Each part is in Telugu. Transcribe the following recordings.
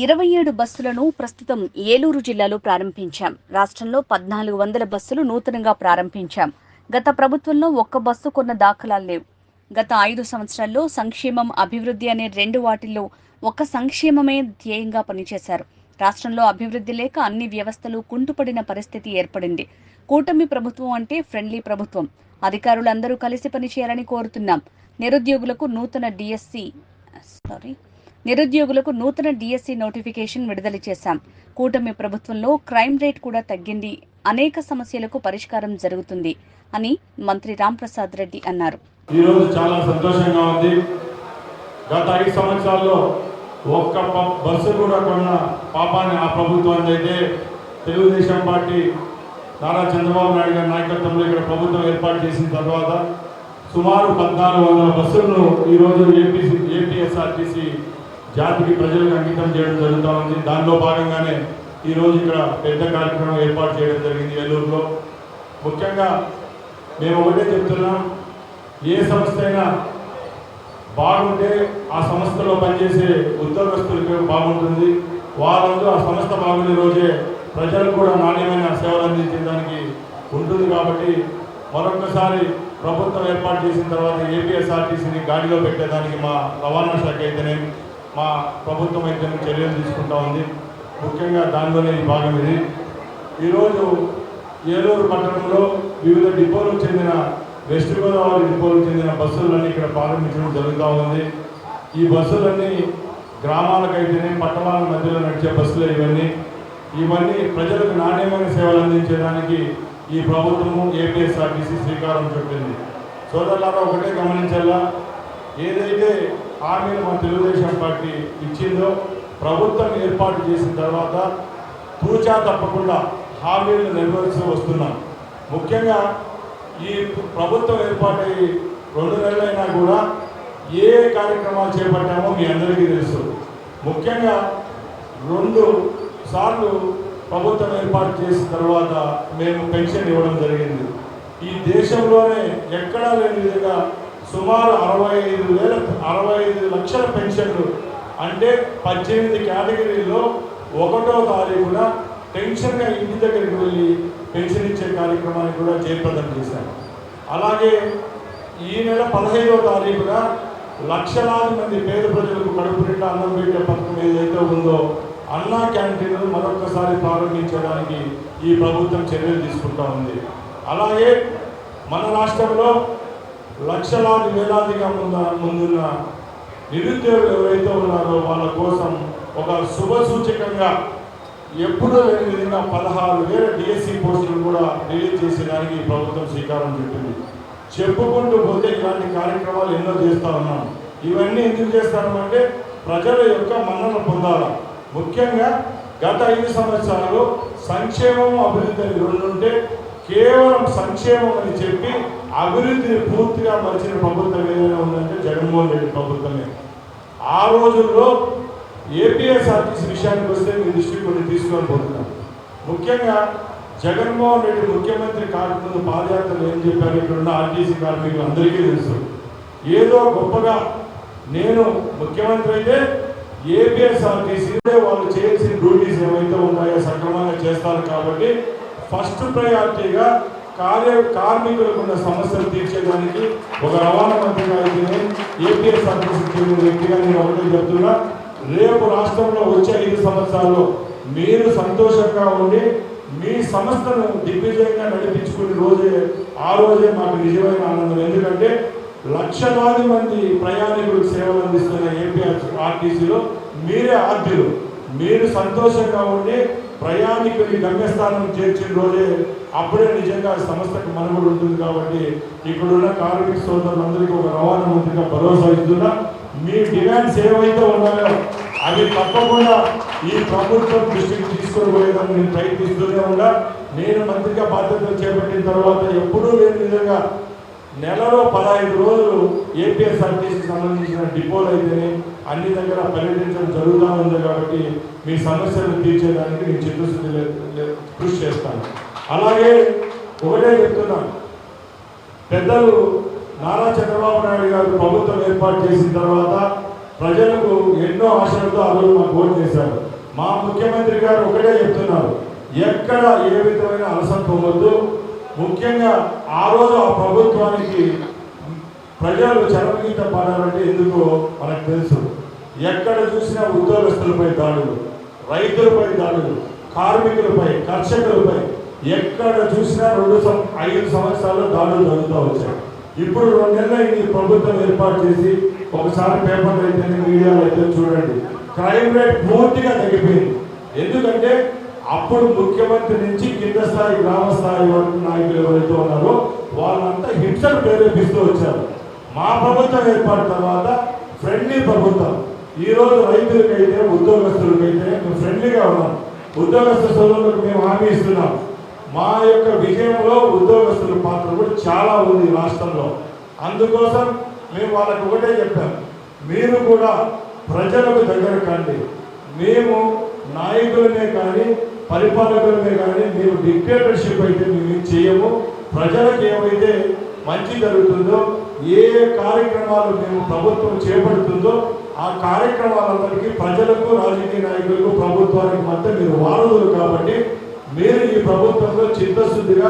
27 బస్సులను ప్రస్తుతం ఏలూరు జిల్లాలో ప్రారంభించాం. రాష్ట్రంలో 1400 బస్సులు నూతనంగా ప్రారంభించాం. గత ప్రభుత్వంలో ఒక్క బస్సు కొన్న దాఖలాలు లేవు. గత 5 సంవత్సరాల్లో సంక్షేమం, అభివృద్ధి అనే రెండు వాటిల్లో ఒక్క సంక్షేమమే ధ్యేయంగా పనిచేశారు. రాష్ట్రంలో అభివృద్ధి లేక అన్ని వ్యవస్థలు కుంటుపడిన పరిస్థితి ఏర్పడింది. కూటమి ప్రభుత్వం అంటే ఫ్రెండ్లీ ప్రభుత్వం. అధికారులందరూ కలిసి పనిచేయాలని కోరుతున్నాం. నిరుద్యోగులకు నూతన డిఎస్సి నోటిఫికేషన్ విడుదల చేశాం. కూటమి ప్రభుత్వంలో క్రైమ్ రేట్ కూడా తగ్గింది. అనేక సమస్యలకు పరిష్కారం జరుగుతుంది అని మంత్రి రాంప్రసాద్ రెడ్డి అన్నారు. ఈ రోజు చాలా సంతోషంగా ఉంది. గత 5 సంవత్సరాల్లో ఒక్క బస్సు కూడా కొన్న పాపాన్ని ఆ ప్రభుత్వాన్ని అయితే తెలుగుదేశం పార్టీ నారా చంద్రబాబు నాయుడు గారి నాయకత్వంలో ఇక్కడ ప్రభుత్వం ఏర్పాటు చేసిన తర్వాత సుమారు 1400 బస్సులను ఈరోజు ఏపీఎస్ఆర్టీసీ జాతికి ప్రజలకు అంకితం చేయడం జరుగుతూ ఉంది. దానిలో భాగంగానే ఈరోజు ఇక్కడ పెద్ద కార్యక్రమం ఏర్పాటు చేయడం జరిగింది ఏలూరులో. ముఖ్యంగా మేము ఒకటే చెప్తున్నాం, ఏ సంస్థ అయినా బాగుంటే ఆ సంస్థలో పనిచేసే ఉద్యోగస్తులకు బాగుంటుంది. వాళ్ళందరూ ఆ సంస్థ బాగుండే రోజే ప్రజలకు కూడా నాణ్యమైన సేవలు అందించడానికి ఉంటుంది. కాబట్టి మరొకసారి ప్రభుత్వం ఏర్పాటు చేసిన తర్వాత ఏపీఎస్ఆర్టీసీని గాడిలో పెట్టేదానికి మా రవాణా శాఖ అయితేనే, మా ప్రభుత్వం అయితేనే చర్యలు తీసుకుంటా ఉంది. ముఖ్యంగా దానిలోనే ఈ భాగం ఇది. ఈరోజు ఏలూరు పట్టణంలో వివిధ డిపోలకు చెందిన వెస్ట్ గోదావరి డిపోలకు చెందిన బస్సులన్నీ ఇక్కడ ప్రారంభించడం జరుగుతూ ఉంది. ఈ బస్సులన్నీ గ్రామాలకైతేనే పట్టణాల మధ్యలో నడిచే బస్సులే ఇవన్నీ ప్రజలకు నాణ్యమైన సేవలు అందించడానికి ఈ ప్రభుత్వము ఏపీఎస్ఆర్టీసీ శ్రీకారం చుట్టింది. సోదరులారా, ఒకటే గమనించాలా, ఏదైతే హామీలు మా తెలుగుదేశం పార్టీ ఇచ్చిందో ప్రభుత్వం ఏర్పాటు చేసిన తర్వాత తూచా తప్పకుండా హామీలను నెరవేరుస్తూ వస్తున్నాం. ముఖ్యంగా ఈ ప్రభుత్వం ఏర్పాటై 2 నెలలైనా కూడా ఏ కార్యక్రమాలు చేపట్టామో మీ అందరికీ తెలుసు. ముఖ్యంగా 2 సార్లు ప్రభుత్వం ఏర్పాటు చేసిన తర్వాత మేము పెన్షన్ ఇవ్వడం జరిగింది. ఈ దేశంలోనే ఎక్కడా లేని విధంగా సుమారు 65 లక్షల పెన్షన్లు, అంటే 18 కేటగిరీల్లో 1వ తారీఖున పెన్షన్గా ఇంటి దగ్గరికి వెళ్ళి పెన్షన్ ఇచ్చే కార్యక్రమాన్ని కూడా జయప్రదం చేశారు. అలాగే ఈ నెల 15వ తారీఖున లక్షలాది మంది పేద ప్రజలకు కడుపు నిండా అన్నం పెట్టే పథకం ఏదైతే ఉందో అన్నా క్యాంటీన్లు మరొకసారి ప్రారంభించడానికి ఈ ప్రభుత్వం చర్యలు తీసుకుంటూ ఉంది. అలాగే మన రాష్ట్రంలో లక్షలాది వేలాదిగా ముందున్న నిరుద్యోగులు ఎవరైతే ఉన్నారో వాళ్ళ కోసం ఒక శుభ సూచకంగా ఎప్పుడూ లేని విధంగా 16,000 డిఎస్సి పోస్టులు కూడా రిలీజ్ చేసేదానికి ఈ ప్రభుత్వం శ్రీకారం చుట్టింది. చెప్పుకుంటూ పోతే ఇలాంటి కార్యక్రమాలు ఎన్నో చేస్తూ ఉన్నాం. ఇవన్నీ ఎందుకు చేస్తామంటే ప్రజల యొక్క మన్నన పొందాలి. ముఖ్యంగా గత 5 సంవత్సరాలు సంక్షేమం, అభివృద్ధి అని 2 ఉంటే కేవలం సంక్షేమం అని చెప్పి అభివృద్ధిని పూర్తిగా మరిచిన ప్రభుత్వం ఏదైనా ఉందంటే జగన్మోహన్ రెడ్డి ప్రభుత్వమే. ఆ రోజుల్లో ఏపీఎస్ఆర్టీసీ విషయానికి వస్తే మీ దృష్టికి కొన్ని తీసుకొని పోతున్నాం. ముఖ్యంగా జగన్మోహన్ రెడ్డి ముఖ్యమంత్రి కాకముందు పాదయాత్రలు ఏం చెప్పారు, ఇక్కడున్న ఆర్టీసీ కార్మికులు అందరికీ తెలుసు. ఏదో గొప్పగా నేను ముఖ్యమంత్రి అయితే ఏపీఎస్ఆర్టీసీ వాళ్ళు చేయాల్సిన డ్యూటీస్ ఏవైతే ఉన్నాయో సక్రమంగా చేస్తారు. కాబట్టి ఫస్ట్ ప్రయారిటీగా కార్మికులకు ఉన్న సమస్యలు తీర్చేదానికి ఒక రవాణా మంత్రిగా అయితే ఏపీఎస్ఆర్టీసీ చెందిన వ్యక్తిగా నేను ఒకటే చెప్తున్నా, రేపు రాష్ట్రంలో వచ్చే 5 సంవత్సరాల్లో మీరు సంతోషంగా ఉండి మీ సంస్థను దిగ్విజయంగా నడిపించుకునే ఆ రోజే మాకు నిజమైన ఆనందం. ఎందుకంటే లక్షలాది మంది ప్రయాణికులకు సేవలు అందిస్తున్న ఏపీఆర్టీసీలో మీరే ఆద్యులు. మీరు సంతోషంగా ఉండి ప్రయాణికుని గమ్యస్థానం చేర్చిన రోజే అప్పుడే నిజంగా సంస్థకు మనుగడ ఉంటుంది. కాబట్టి ఇక్కడున్న కార్మిక సోదరులందరికీ ఒక రవాణా మంత్రిగా భరోసా ఇస్తున్నా, మీ డిమాండ్స్ ఏవైతే ఉన్నాయో అవి తప్పకుండా ఈ ప్రభుత్వం దృష్టికి తీసుకొని పోయేదాన్ని నేను ప్రయత్నిస్తూనే ఉన్నా. నేను మంత్రిగా బాధ్యతలు చేపట్టిన తర్వాత ఎప్పుడూ లేని విధంగా నెలలో 15 రోజులు ఏపీఎస్ఆర్టీసీకి సంబంధించిన డిపోలు అయితేనే అన్ని దగ్గర పర్యటించడం జరుగుతూ ఉంది. కాబట్టి మీ సమస్యలు తీర్చేదానికి నేను చిత్తశుద్ధి కృషి చేస్తాను. అలాగే ఒకటే చెప్తున్నాను, పెద్దలు నారా చంద్రబాబు నాయుడు గారు ప్రభుత్వం ఏర్పాటు చేసిన తర్వాత ప్రజలకు ఎన్నో ఆశలతో ఆ రోజు మాకు ఓటు చేశారు. మా ముఖ్యమంత్రి గారు ఒకటే చెప్తున్నారు, ఎక్కడ ఏ విధమైన అలసత్వం వద్దు. ముఖ్యంగా ఆ రోజు ఆ ప్రభుత్వానికి ప్రజలు చరమగీతం పాడాలంటే ఎందుకో మనకు తెలుసు. ఎక్కడ చూసినా ఉద్యోగస్తులపై దాడులు, రైతులపై దాడులు, కార్మికులపై, కర్షకులపై ఎక్కడ చూసినా 5 సంవత్సరాలు దాడులు జరుగుతూ వచ్చాయి. ఇప్పుడు 2 నెలలు ఈ ప్రభుత్వం ఏర్పాటు చేసి ఒకసారి పేపర్లు అయితే మీడియాలో అయితే చూడండి, క్రైమ్ రేట్ పూర్తిగా తగ్గిపోయింది. ఎందుకంటే అప్పుడు ముఖ్యమంత్రి నుంచి కింద స్థాయి గ్రామ స్థాయి వరకు నాయకులు ఎవరైతే ఉన్నారో వాళ్ళంతా హింసను ప్రేరేపిస్తూ వచ్చారు. మా ప్రభుత్వం ఏర్పాటు తర్వాత ఫ్రెండ్లీ ప్రభుత్వం. ఈరోజు రైతులకైతే ఉద్యోగస్తులకైతే మేము ఫ్రెండ్లీగా ఉన్నాం. ఉద్యోగస్తు సోదరులకు మేము హామీ ఇస్తున్నాం. మా యొక్క విజయంలో ఉద్యోగస్తుల పాత్ర కూడా చాలా ఉంది రాష్ట్రంలో. అందుకోసం మేము వాళ్ళకు ఒకటే చెప్పాం, మీరు కూడా ప్రజలకు దగ్గర కండి. మేము నాయకులనే కానీ పరిపాలకులనే కానీ మేము డిక్టేటర్షిప్ అయితే మేము చేయము. ప్రజలకు ఏమైతే మంచి జరుగుతుందో, ఏ కార్యక్రమాలు మేము ప్రభుత్వం చేపడుతుందో ఆ కార్యక్రమాలందరికీ ప్రజలకు, రాజకీయ నాయకులకు, ప్రభుత్వానికి మధ్య మీరు వారధులు. కాబట్టి మీరు ఈ ప్రభుత్వంలో చిత్తశుద్ధిగా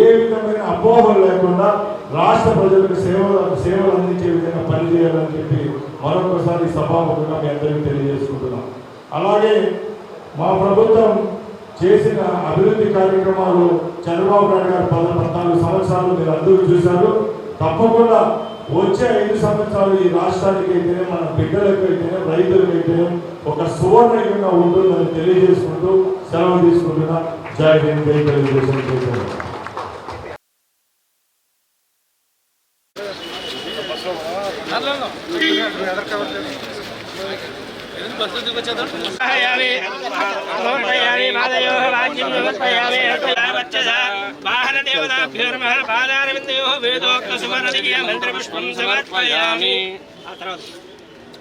ఏ విధమైన అపోహలు లేకుండా రాష్ట్ర ప్రజలకు సేవలు అందించే విధంగా పనిచేయాలని చెప్పి మరొకసారి సభాముఖంగా మీ అందరికీ తెలియజేసుకుంటున్నాం. అలాగే మా ప్రభుత్వం చేసిన అభివృద్ధి కార్యక్రమాలు చంద్రబాబు నాయుడు గారు 14 సంవత్సరాలు మీరు అందరూ చూశారు. తప్పకుండా వచ్చే 5 సంవత్సరాలు ఈ రాష్ట్రానికి అయితేనే, మన బిడ్డలకు అయితేనే, రైతులకు అయితేనే ఒక సువర్ణయుగంగా ఉంటుందని తెలియజేసుకుంటూ సెలవు తీసుకుంటున్నా. జై హింద్, జై తెలుగుదేశం.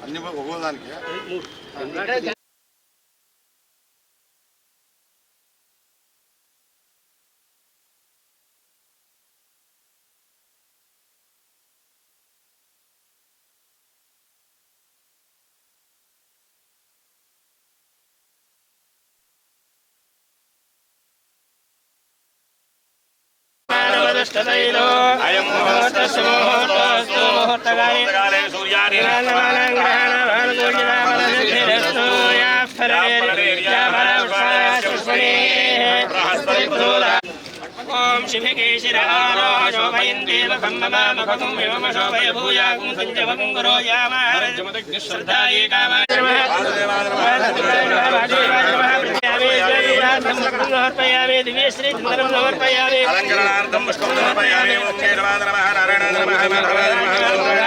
అన్ని ఒక్కోదానికి అయం ముహూర్తకాలే సూర్యాని ఓం శివకేశిరాశోభయందేవఖమ్మమామఖం శోభయ భూయాగం సంజవకం గురో యామాశ్రద్ధాయే సమర్పయామి దివ్యశ్రీ చంద్రం సమర్పయామి అలంకరణార్థం పుష్పం సమర్పయామి ఓం కేశవాయ నమః నారాయణాయ నమః మాధవాయ నమః నమః.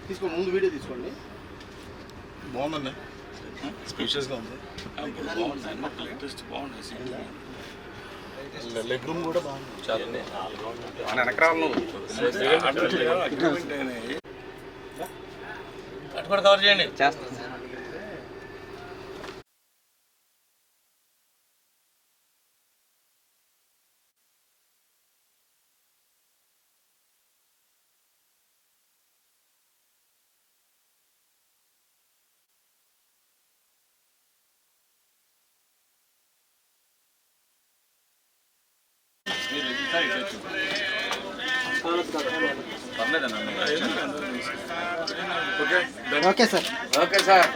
తీసుకోండి, ముందు వీడియో తీసుకోండి. బాగుందండి, స్పేషియస్గా ఉంది. లెగ్ రూమ్ కూడా బాగుంది. మన వెనకరాలు అటు కూడా కవర్ చేయండి. చేస్తాను. Okay sir. Okay sir.